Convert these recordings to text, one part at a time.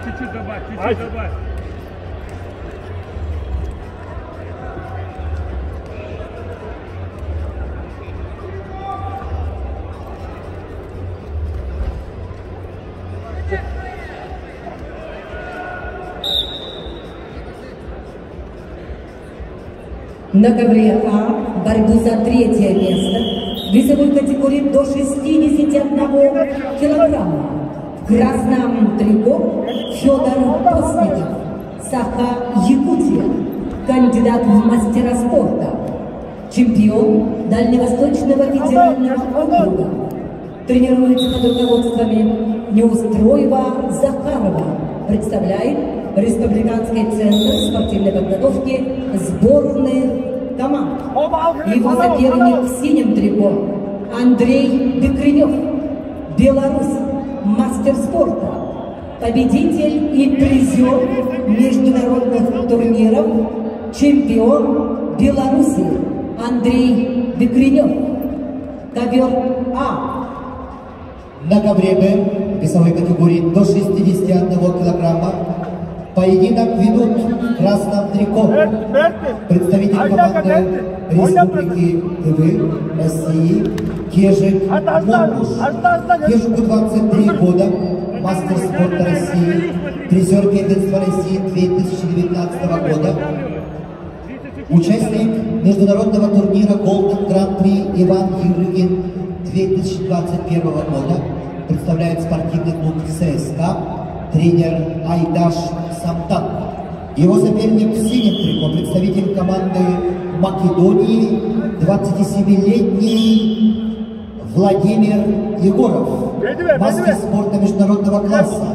Чуть-чуть добавь, чуть-чуть добавь. На ковре А борьбу за третье место в весовой категории до 61 килограмма. В красном трико Федор Постников, Саха, Якутия, кандидат в мастера спорта, чемпион Дальневосточного федерального округа. Тренируется под руководствами Неустроева Захарова. Представляет Республиканский центр спортивной подготовки сборных команд. Его соперник в синем трико Андрей Бекренев, Беларусь, мастер спорта, победитель и призер международных турниров, чемпион Беларуси Андрей Бекренев. Ковер А. На ковре Б весовой категории до 61 килограмма поединок ведут в красном трико представитель команды Республики Тывы России Кежик Мокуш. Кежику 23 года, мастер спорта России, призер первенства России 2019 года, участник международного турнира Golden Grand Prix Иван Юрыгин 2021 года, представляет спортивный клуб ЦСКА, тренер Айдаш Самтан. Его соперник в синем трико, представитель команды Македонии, 27-летний Владимир Егоров, мастер спорта международного класса.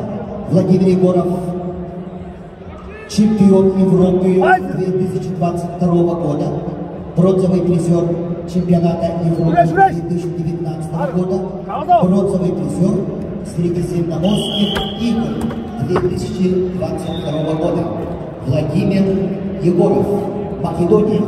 Владимир Егоров, чемпион Европы 2022 года, бронзовый призер чемпионата Европы 2019 года, бронзовый призер Средиземноморских игр 2022 года. Владимир Егоров, Македония.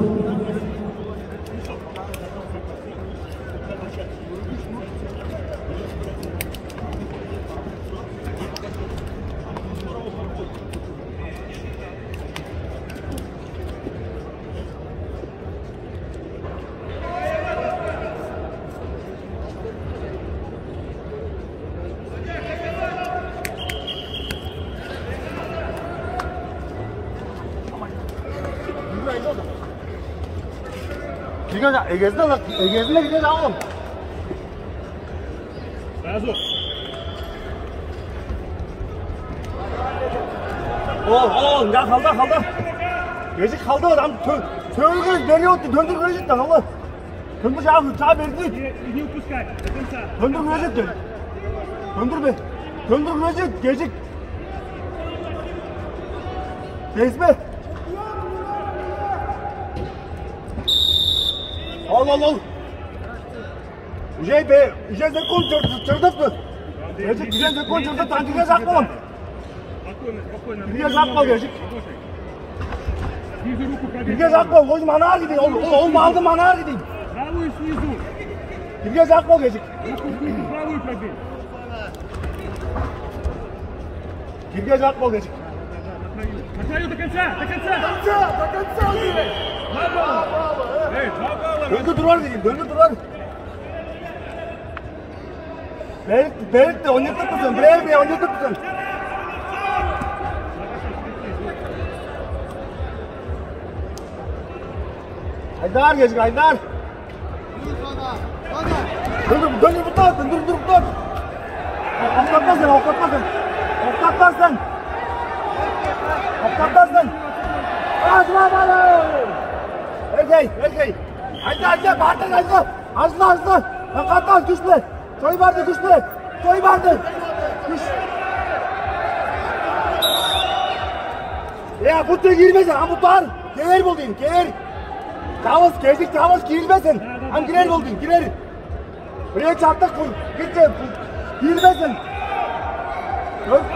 Egezine gidelim oğlum. Сразу. Oğlum ya kaldı. Gecik kaldı adam. Söylüyoruz veriyordu. Döndürmeyecek de Allah. Döndür cevap verdi. Не упускай, до конца. Döndürmeyecek de. Döndür be. Döndürmeyecek gecik. Kesme. Al. Уже закон чердовку. Уже закон чердовку. Там где закон? Спокойно. Где закон, Гежик? Снизу руку пробей. Где закон? Возьми манар гидей. Oğlum aldı manар gideyim. Правую снизу. Где закон, Гежик? Руку снизу правую пробей. Где закон, Гежик? На краю до конца. До конца. Эй, Döndü durar. Berit de oynatıp mısın? Brevi oynatıp mısın? Haydar Gecik, Haydar. Döndür bu tarafa. Oktatmazsın. Açma bana. Erkek. Hadi, bardır, hızlı. Katlan, güçlü. Soy bardır. Güç. Ya bu da girmesin, bu dar. Girer buldun, girer. Tavus girmesin. Ham girer buldun, girer. Buraya çarptık bu. Gitse, girmesin.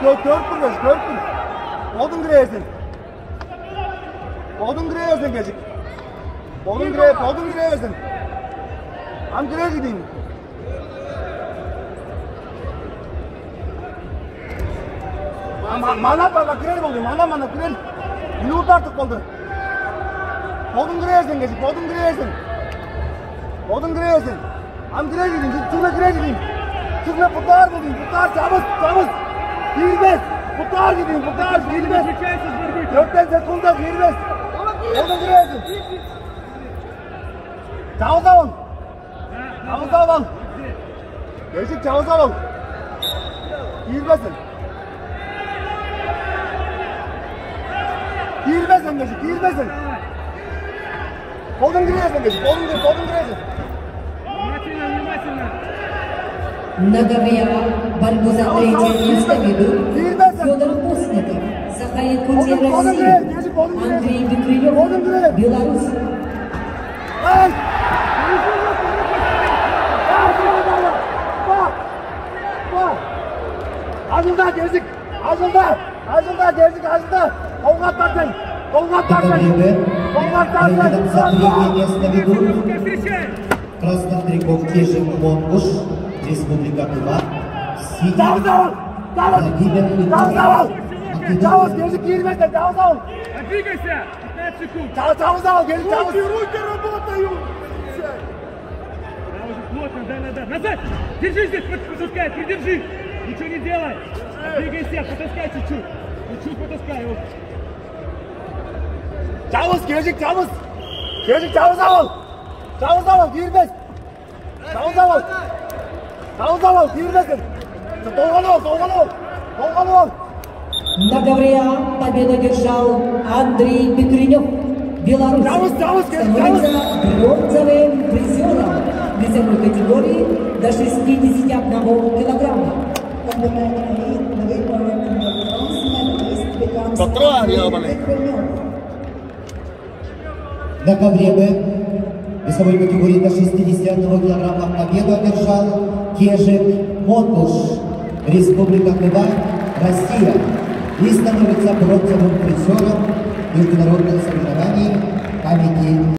Görpün. Odun girersin. Gecik. Odun girersin. Ham girer gideyim. Mana girer buldun, mana girer. Minut artık oldu. Odun girersin gecik, odun girersin. Ham girer gideyim, girer gideyim. Çıkma putar buldun, çabuk. Girmez. Putar gideyim, girmez. 4 sekunda girmez. Odun girersin. Çavuz al. Gecik çavuz al. Girmesin gecik. Odun girersin gecik, odun girersin. На ковре борьбу за третье место ведут Федор Постников, Сахалин Кутья, Россия, Андрей Бекрылев, Беларусь. Azılda gezdik. Kolgatlarsın. Третье место ведут красных триков Кежик Монгуш, Республика Тыва, Синий, Владимир Ильич. Çavuz gezdik girmezsen çavuz al. Двигайся! 15 секунд! Çavuz al, gezdik çavuz. Руки работают! Уже плотно, да. Назад! Держи здесь, потаскай, придержи! Ничего не делай! Двигайся, потаскай чуть-чуть! Чуть потаскай его! Çavuz gezdik çavuz al, girmez. Çavuz al, girmesin. Dolgan ol. На ковре победу одержал Андрей Бекрылев, Беларусь. Становится бронзовым призером весовой категории до 61 килограмма. На ковре Б весовой категории до 61 килограмма победу одержал Кежик Монгуш, Республика Тыва, Россия, и становится бронзовым призером международных соревнований памяти